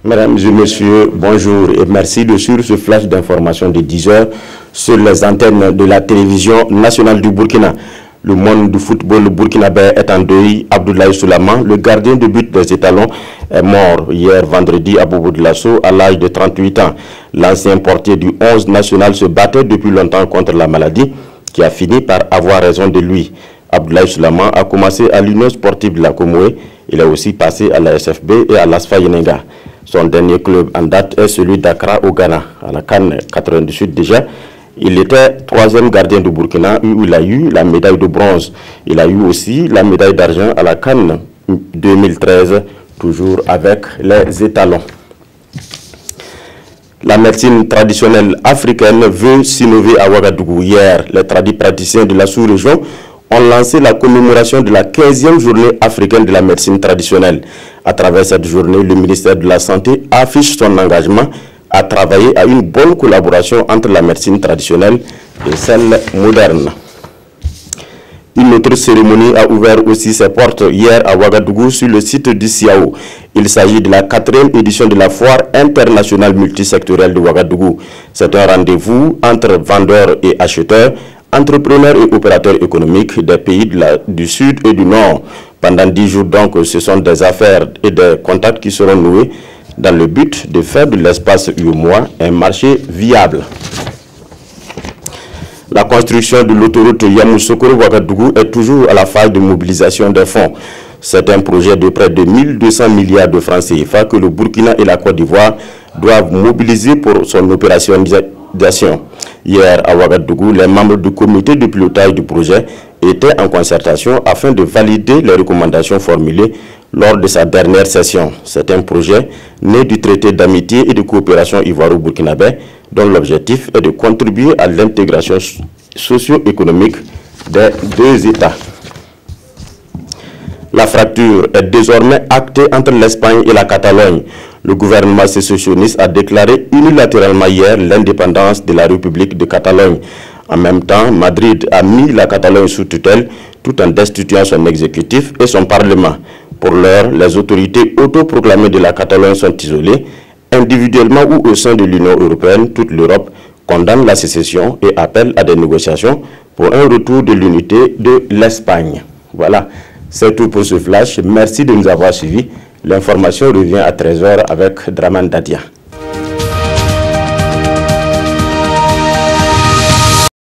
Mesdames et messieurs, bonjour et merci de suivre ce flash d'information de 10 heures sur les antennes de la télévision nationale du Burkina. Le monde du football burkinabé est en deuil. Abdoulaye Soulaman, le gardien de but des étalons, est mort hier vendredi à Bobo de Lasso à l'âge de 38 ans. L'ancien portier du 11 national se battait depuis longtemps contre la maladie qui a fini par avoir raison de lui. Abdoulaye Soulaman a commencé à l'Union sportive de la Comoé. Il est aussi passé à la SFB et à l'Asfa Yenenga. Son dernier club en date est celui d'Accra au Ghana. À la CAN 98 déjà, il était troisième gardien du Burkina où il a eu la médaille de bronze. Il a eu aussi la médaille d'argent à la CAN 2013, toujours avec les étalons. La médecine traditionnelle africaine veut s'innover à Ouagadougou. Hier, les praticiens de la sous-région ont lancé la commémoration de la 15e journée africaine de la médecine traditionnelle. À travers cette journée, le ministère de la Santé affiche son engagement à travailler à une bonne collaboration entre la médecine traditionnelle et celle moderne. Une autre cérémonie a ouvert aussi ses portes hier à Ouagadougou sur le site du CIAO. Il s'agit de la 4e édition de la foire internationale multisectorielle de Ouagadougou. C'est un rendez-vous entre vendeurs et acheteurs, entrepreneurs et opérateurs économiques des pays du Sud et du Nord. Pendant 10 jours donc, ce sont des affaires et des contacts qui seront noués dans le but de faire de l'espace UEMOA un marché viable. La construction de l'autoroute Yamoussoukro-Ouagadougou est toujours à la phase de mobilisation des fonds. C'est un projet de près de 1200 milliards de francs CFA que le Burkina et la Côte d'Ivoire doivent mobiliser pour son opérationnalisation. Hier à Ouagadougou, les membres du comité de pilotage du projet étaient en concertation afin de valider les recommandations formulées lors de sa dernière session. C'est un projet né du traité d'amitié et de coopération ivoiro-burkinabé dont l'objectif est de contribuer à l'intégration socio-économique des deux États. La fracture est désormais actée entre l'Espagne et la Catalogne. Le gouvernement sécessionniste a déclaré unilatéralement hier l'indépendance de la République de Catalogne. En même temps, Madrid a mis la Catalogne sous tutelle tout en destituant son exécutif et son parlement. Pour l'heure, les autorités autoproclamées de la Catalogne sont isolées. Individuellement ou au sein de l'Union européenne, toute l'Europe condamne la sécession et appelle à des négociations pour un retour de l'unité de l'Espagne. Voilà, c'est tout pour ce flash. Merci de nous avoir suivis. L'information revient à 13 h avec Draman Dadia.